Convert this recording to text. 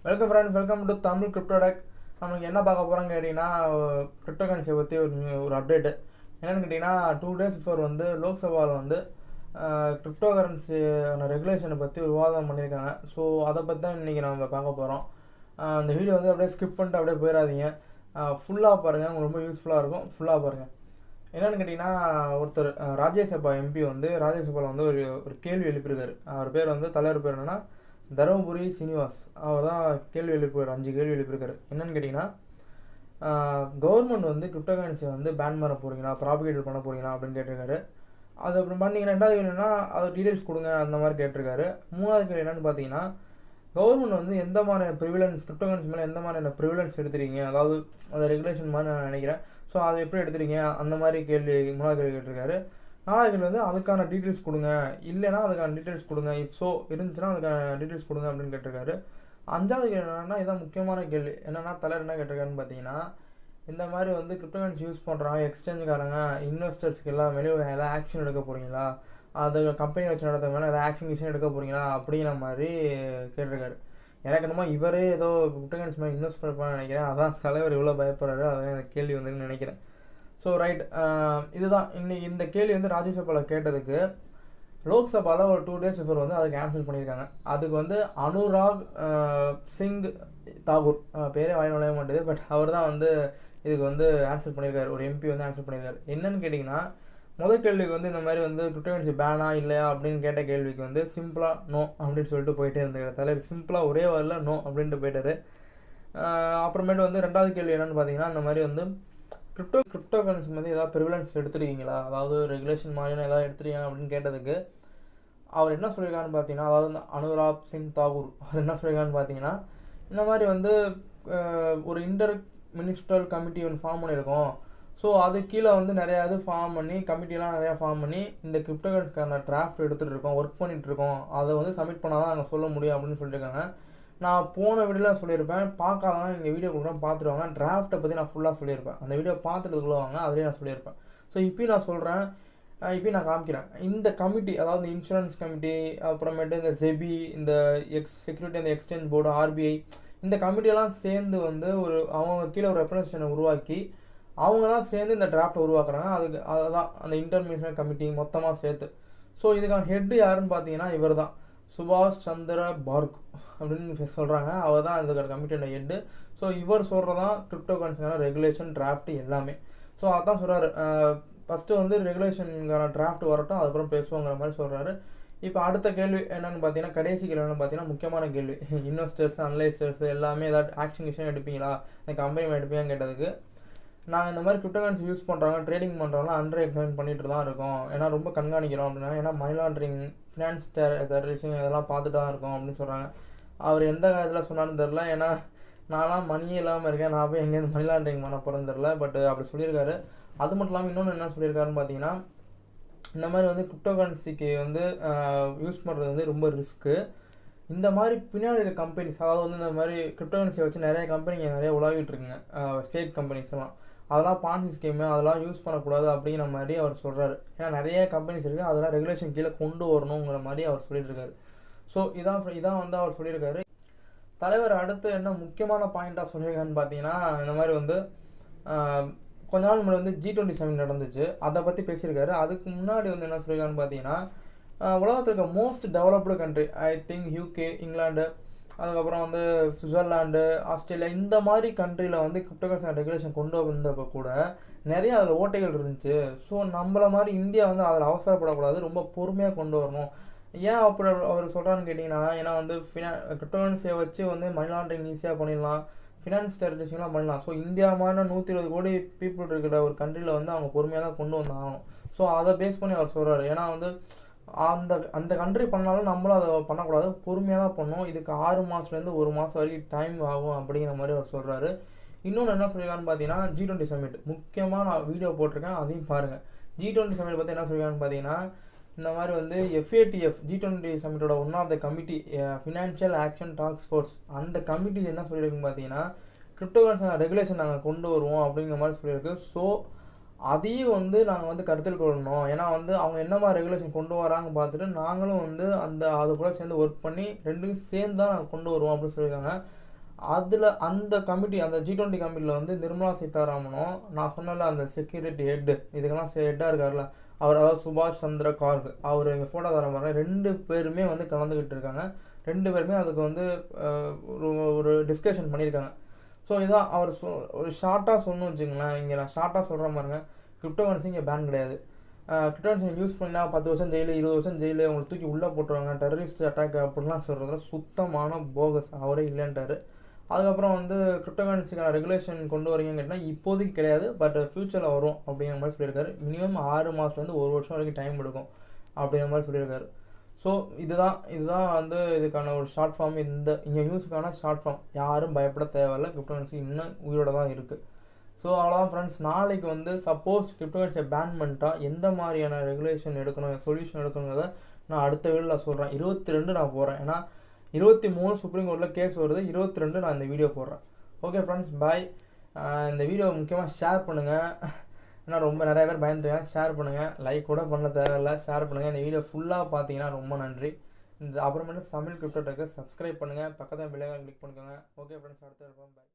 Welcome friends, welcome to Tamil crypto tech. நமக்கு என்ன பார்க்க போகிறோன்னு கேட்டிங்கன்னா, கிரிப்டோ கரன்சியை பற்றி ஒரு அப்டேட்டு. என்னென்னு கேட்டிங்கன்னா, 2 days பிஃபோர் வந்து லோக்சபாவில் வந்து கிரிப்டோ கரன்சியான ரெகுலேஷனை பற்றி ஒரு விவாதம் பண்ணியிருக்காங்க. ஸோ அதை பற்றி தான் இன்றைக்கி நம்ம பார்க்க போகிறோம். அந்த வீடியோ வந்து அப்படியே ஸ்கிப் பண்ணிட்டு அப்படியே போயிடாதீங்க, ஃபுல்லாக பாருங்கள், உங்களுக்கு ரொம்ப யூஸ்ஃபுல்லாக இருக்கும். ஃபுல்லாக பாருங்கள். என்னென்னு கேட்டிங்கன்னா, ஒருத்தர் ராஜ்யசபா எம்பி வந்து ராஜ்யசபாவில் வந்து ஒரு கேள்வி எழுப்பியிருக்காரு. அவர் பேர் வந்து தலைவர் பேர் என்னென்னா தருமபுரி சீனிவாஸ். அவர் தான் கேள்வி எழுப்பியிருக்காரு, 5 கேள்வி எழுப்பியிருக்காரு. என்னென்னு கேட்டிங்கன்னா, கவர்மெண்ட் வந்து கிரிப்டோ கரன்சியை வந்து பேன் பண்ண போகிறீங்களா, ப்ராபிகேட் பண்ண போகிறீங்களா அப்படின்னு கேட்டிருக்காரு. அது அப்புறம் பண்ணிங்கன்னா, 2வது கேள்வி என்னன்னா அது டீடைல்ஸ் கொடுங்க அந்த மாதிரி கேட்டிருக்காரு. 3வது கேள்வி என்னென்னு பார்த்தீங்கன்னா, கவர்மெண்ட் வந்து எந்த மாதிரியான ப்ரிவிலன்ஸ் கிரிப்டோ கரன்சி மேலே எந்த மாதிரியான ப்ரிவிலன்ஸ் எடுத்துறீங்க, அதாவது அந்த ரெகுலேஷன் மாதிரி நான் நினைக்கிறேன். ஸோ அதை எப்படி எடுத்துறீங்க அந்த மாதிரி கேள்வி 3வது கேள்வி கேட்டிருக்காரு. 4வது கேள்வி வந்து அதுக்கான டீட்டெயில்ஸ் கொடுங்க, இல்லைனா அதுக்கான டீட்டெயில்ஸ் கொடுங்க, இஃப் ஸோ இருந்துச்சுன்னா அதுக்கான டீட்டெயில்ஸ் கொடுங்க அப்படின்னு கேட்டிருக்காரு. 5வது கேள்வி என்னென்னா, இதான் முக்கியமான கேள்வி. என்னென்னா தலைவர் என்ன கேட்டிருக்காருன்னு பார்த்தீங்கன்னா, இந்த மாதிரி வந்து கிரிப்டோ கரன்சி யூஸ் பண்ணுறாங்க எக்ஸ்சேஞ்சுக்காரங்க, இன்வெஸ்டர்ஸ்க்கு எல்லாமே எதாவது ஆக்ஷன் எடுக்க போகிறீங்களா, அது கம்பெனி வச்சு நடத்த மேலே ஏதாவது ஆக்ஷன் எடுக்க போகிறீங்களா அப்படிங்கிற மாதிரி கேட்டிருக்காரு. எனக்கு என்னமோ இவரே ஏதோ கிரிப்டோ கரன்சி மேலே இன்வெஸ்ட் பண்ணப்பான்னு நினைக்கிறேன். அதான் தலைவர் இவ்வளோ பயப்படுறாரு, அதான் இந்த கேள்வி வந்துன்னு நினைக்கிறேன். ஸோ ரைட், இதுதான் இன்னைக்கு இந்த கேள்வி வந்து ராஜ்யசபாவில் கேட்டதுக்கு லோக்சபாவில் ஒரு 2 days பிஃபோர் வந்து அதை கேன்சல் பண்ணியிருக்காங்க. அதுக்கு வந்து அனுராக் சிங் தாகூர், பேரே வாய் நுழைய மாட்டேது, பட் அவர் தான் வந்து இதுக்கு வந்து ஆன்சர் பண்ணியிருக்காரு. ஒரு எம்பி வந்து ஆன்சர் பண்ணியிருக்காரு. என்னன்னு கேட்டிங்கன்னா, முதல் கேள்விக்கு வந்து இந்த மாதிரி வந்து கிரிப்டோ கரன்சி பேனா இல்லையா அப்படின்னு கேட்ட கேள்விக்கு வந்து சிம்பிளாக நோ அப்படின்னு சொல்லிட்டு போயிட்டே இருந்தார் தலைவர். சிம்பிளாக ஒரே வாரில் நோ அப்படின்ட்டு போயிட்டாரு. அப்புறமேட்டு வந்து 2வது கேள்வி என்னென்னு பார்த்தீங்கன்னா, இந்த மாதிரி வந்து கிரிப்டோ கரன்சி வந்து ஏதாவது ப்ரிவிலன்ஸ் எடுத்துருக்கீங்களா, அதாவது ரெகுலேஷன் மாதிரியான ஏதாவது எடுத்துருக்கீங்க அப்படின்னு கேட்டதுக்கு அவர் என்ன சொல்லியிருக்காருன்னு பார்த்தீங்கன்னா, அதாவது அனுராக் சிங் தாகூர் அவர் என்ன சொல்லியிருக்காருன்னு பார்த்தீங்கன்னா, இந்த மாதிரி வந்து ஒரு இன்டர் மினிஸ்ட்ரல் கமிட்டி ஒன்று ஃபார்ம் பண்ணியிருக்கோம். ஸோ அது கீழே வந்து நிறையா இது ஃபார்ம் பண்ணி கமிட்டிலாம் நிறையா ஃபார்ம் பண்ணி இந்த கிரிப்டோ கரன்சிக்கான டிராஃப்ட் எடுத்துகிட்டு இருக்கோம், ஒர்க் பண்ணிகிட்டு இருக்கோம். அதை வந்து சப்மிட் பண்ணால் தான் நாங்கள் சொல்ல முடியும் அப்படின்னு சொல்லியிருக்காங்க. நான் போன வீடியோவில் சொல்லியிருப்பேன், பார்க்காதவங்க எங்கள் வீடியோ கொடுக்குறேன் பார்த்துட்டு வாங்க. டிராஃப்ட்டை பற்றி நான் ஃபுல்லாக சொல்லியிருப்பேன், அந்த வீடியோ பார்த்துட்டுக்குள்ளே வாங்க, அதிலே நான் சொல்லியிருப்பேன். ஸோ இப்போயும் நான் சொல்கிறேன், இப்போயும் நான் காமிக்கிறேன். இந்த கமிட்டி, அதாவது இன்சூரன்ஸ் கமிட்டி, அப்புறமேட்டு இந்த செபி, இந்த செக்யூரிட்டி அந்த எக்ஸ்சேஞ்ச் போர்டு, ஆர்பிஐ, இந்த கமிட்டியெல்லாம் சேர்ந்து வந்து ஒரு அவங்க கீழே ஒரு ரெப்ரசன்டேஷனை உருவாக்கி அவங்க தான் சேர்ந்து இந்த டிராஃப்ட்டை உருவாக்குறாங்க. அதுக்கு அதுதான் அந்த இன்டர்மிஷனல் கமிட்டி மொத்தமாக சேர்த்து. ஸோ இதுக்கான ஹெட்டு யாருன்னு பார்த்தீங்கன்னா இவர் தான், சுபாஷ் சந்திர பார்க் அப்படின்னு சொல்கிறாங்க. அவர் தான் இந்த கமிட்டியோட ஹெட்டு. ஸோ இவர் சொல்கிறதான் கிரிப்டோ கரன்சிக்கான ரெகுலேஷன் டிராஃப்ட் எல்லாமே. ஸோ அதான் சொல்கிறாரு, ஃபஸ்ட்டு வந்து ரெகுலேஷனுக்கான டிராஃப்ட் வரட்டும், அதுக்கப்புறம் பேசுவோங்கிற மாதிரி சொல்கிறாரு. இப்போ அடுத்த கேள்வி என்னென்னு பார்த்தீங்கன்னா, கடைசி கேள்வி என்னென்னு பார்த்தீங்கன்னா, முக்கியமான கேள்வி. இன்வெஸ்டர்ஸ் அனலைசர்ஸ் எல்லாமே ஏதாவது ஆக்ஷன் எடுப்பீங்களா, இந்த கம்பெனி எடுப்பீங்கன்னு கேட்டதுக்கு, நாங்கள் இந்த மாதிரி கிரிப்டோ கரன்சி யூஸ் பண்ணுறாங்க, ட்ரேடிங் பண்ணுறவங்களாம் அண்டர் எக்ஸாமின் பண்ணிட்டு தான் இருக்கோம், ஏன்னா ரொம்ப கண்காணிக்கிறோம் அப்படின்னா, ஏன்னா மணி லாண்ட்ரிங், ஃபினான்ஸ் டெரரிசம் இதெல்லாம் பார்த்துட்டு தான் இருக்கோம் அப்படின்னு சொல்கிறாங்க. அவர் எந்த காலத்தில் சொன்னான்னு தெரில, ஏன்னா நான்லாம் மணியே இல்லாமல் இருக்கேன், நான் போய் எங்கேருந்து மணி லாண்ட்ரிங் பண்ண போகிறேன்னு தெரில, பட் அப்படி சொல்லியிருக்காரு. அது மட்டும் இல்லாமல் இன்னொன்று என்ன சொல்லியிருக்காருன்னு பார்த்தீங்கன்னா, இந்த மாதிரி வந்து கிரிப்டோ கரன்சிக்கு வந்து யூஸ் பண்ணுறது வந்து ரொம்ப ரிஸ்க்கு. இந்த மாதிரி பின்னாடி இருக்க கம்பெனிஸ், அதாவது வந்து இந்த மாதிரி கிரிப்டோ கரன்சியை வச்சு நிறைய கம்பெனிங்க நிறைய உலாவிட்டு இருக்குங்க, ஃபேக் கம்பெனிஸ் எல்லாம். அதெல்லாம் பான்சி ஸ்கீமு, அதெல்லாம் யூஸ் பண்ணக்கூடாது அப்படிங்கிற மாதிரி அவர் சொல்கிறாரு. ஏன்னா நிறைய கம்பெனிஸ் இருக்குது, அதெல்லாம் ரெகுலேஷன் கீழே கொண்டு வரணுங்கிற மாதிரி அவர் சொல்லியிருக்காரு. ஸோ இதான் வந்து அவர் சொல்லியிருக்காரு. தலைவர் அடுத்து என்ன முக்கியமான பாயிண்ட்டாக சொல்லியிருக்காருன்னு பார்த்தீங்கன்னா, இந்த மாதிரி வந்து கொஞ்ச நாள் முன்னாடி வந்து G20 சமிட் நடந்துச்சு, அதை பற்றி பேசியிருக்காரு. அதுக்கு முன்னாடி வந்து என்ன சொல்லியிருக்காருன்னு பார்த்தீங்கன்னா, உலகத்தில் இருக்க most developed country, I think UK, England, அதுக்கப்புறம் வந்து சுவிட்சர்லாண்டு, ஆஸ்திரேலியா, இந்த மாதிரி கண்ட்ரியில் வந்து கிரிப்டோ கரன்சி ரெகுலேஷன் கொண்டு வந்தப்போ கூட நிறைய அதில் ஓட்டைகள் இருந்துச்சு. ஸோ நம்மள மாதிரி இந்தியா வந்து அதில் அவசரப்படக்கூடாது, ரொம்ப பொறுமையாக கொண்டு வரணும். ஏன் அப்படி அவர் சொல்கிறான்னு கேட்டிங்கன்னா, ஏன்னா வந்து கிரிப்டோ கரன்சியை வச்சு வந்து மணி லாண்ட்ரிங் ஈஸியாக பண்ணிடலாம், ஃபினான்ஸ் டெரரிசம்லாம் பண்ணலாம். ஸோ இந்தியா மாதிரி 120 கோடி பீப்புள் இருக்கிற ஒரு கண்ட்ரியில் வந்து அவங்க பொறுமையாக தான் கொண்டு வந்தாகணும். ஸோ அதை பேஸ் பண்ணி அவர் சொல்கிறாரு. ஏன்னா வந்து அந்த கண்ட்ரி பண்ணாலும் நம்மளும் அதை பண்ணக்கூடாது, பொறுமையாக தான் பண்ணணும், இதுக்கு 6 மாதத்துலேருந்து 1 மாதம் வரைக்கும் டைம் ஆகும் அப்படிங்கிற மாதிரி அவர் சொல்கிறாரு. இன்னொன்று என்ன சொல்லியிருக்காருன்னு பார்த்தீங்கன்னா, G20 சமிட் முக்கியமாக நான் வீடியோ போட்டிருக்கேன், அதையும் பாருங்கள். G20 சமிட் பற்றி என்ன சொல்லியிருக்காருன்னு பார்த்தீங்கன்னா, இந்த மாதிரி வந்து FATF G20 சமிட்டோட one of the committee, financial action task force, அந்த கமிட்டி என்ன சொல்லியிருக்குன்னு பார்த்தீங்கன்னா, கிரிப்டோ கரன்சி ரெகுலேஷன் நாங்கள் கொண்டு வருவோம் அப்படிங்கிற மாதிரி சொல்லியிருக்கு. ஸோ அதையும் வந்து நாங்கள் வந்து கருத்தில் கொள்ளணும், ஏன்னா வந்து அவங்க என்ன மாதிரி ரெகுலேஷன் கொண்டு வராங்க பார்த்துட்டு நாங்களும் வந்து அது கூட சேர்ந்து ஒர்க் பண்ணி ரெண்டுக்கும் சேர்ந்து தான் நாங்கள் கொண்டு வருவோம் அப்படின்னு சொல்லியிருக்காங்க. அதில் அந்த கமிட்டி அந்த G20 கமிட்டியில் வந்து நிர்மலா சீதாராமனும் நான் சொன்னல அந்த செக்யூரிட்டி ஹெட்டு இதுக்கெல்லாம் ஹெட்டாக இருக்கார்ல அவர், அதாவது சுபாஷ் சந்திர கார்க், அவர் எங்கள் ஃபோட்டோ தர மாதிரி 2 பேருமே வந்து கலந்துக்கிட்டு இருக்காங்க. 2 பேருமே அதுக்கு வந்து ஒரு டிஸ்கஷன் பண்ணியிருக்காங்க. ஸோ இதான் அவர் ஒரு ஷார்ட்டாக சொல்லணும்னு வச்சுங்களேன். இங்கே நான் ஷார்ட்டாக சொல்கிற மாதிரிங்க, கிரிப்டோ கரன்சி இங்கே பேன் கிடையாது. கிரிப்டோ கரன்சி யூஸ் பண்ணால் 10 வருஷம் ஜெயிலு, 20 வருஷம் ஜெயிலு, உங்களுக்கு தூக்கி உள்ளே போட்டுருவாங்க, டெரரிஸ்ட் அட்டாக் அப்படின்லாம் சொல்கிறதுல சுத்தமான போகஸ். அவரே இல்லைன்ட்டார். அதுக்கப்புறம் வந்து கிரிப்டோ கரன்சிக்கான ரெகுலேஷன் கொண்டு வரீங்கன்னு கேட்டால் இப்போதைக்கு கிடையாது, பட் ஃப்யூச்சரில் வரும் அப்படிங்கிற மாதிரி சொல்லியிருக்காரு. மினிமம் 6 மாதத்துலேருந்து 1 வருஷம் வரைக்கும் டைம் எடுக்கும் அப்படிங்கிற மாதிரி சொல்லியிருக்காரு. ஸோ இதுதான் வந்து இதுக்கான ஒரு ஷார்ட் ஃபார்ம். இங்கே நியூஸுக்கான ஷார்ட் ஃபார்ம். யாரும் பயப்பட தேவையில்லை, கிரிப்டோ கரன்சி இன்னும் உயிரோட தான் இருக்குது. ஸோ அவ்வளோதான் ஃப்ரெண்ட்ஸ். நாளைக்கு வந்து சப்போஸ் கிரிப்டோ கரன்சியை பேன் பண்ணிட்டா எந்த மாதிரியான ரெகுலேஷன் எடுக்கணும், சொல்யூஷன் எடுக்கணுங்கிறத நான் அடுத்த வீடியோவில் சொல்கிறேன். 22 நான் போகிறேன், ஏன்னா 23 சுப்ரீம் கோர்ட்டில் கேஸ் வருது, 22 நான் இந்த வீடியோ போடுறேன். ஓகே ஃப்ரெண்ட்ஸ், பாய். இந்த வீடியோ முக்கியமாக ஷேர் பண்ணுங்கள், ஏன்னா ரொம்ப நிறைய பேர் பயந்துருக்காங்க. ஷேர் பண்ணுங்கள், லைக் கூட பண்ண தேவையில்லை, ஷேர் பண்ணுங்கள். இந்த வீடியோ ஃபுல்லாக பார்த்தீங்கன்னா ரொம்ப நன்றி. அப்புறமேட்டு தமிழ் கிரிப்டோ டெக்கை சப்ஸ்கிரைப் பண்ணுங்கள், பக்கத்தில் பெல் ஐகான் கிளிக் பண்ணிக்கோங்க. ஓகே ஃப்ரெண்ட்ஸ், அடுத்த பாய்.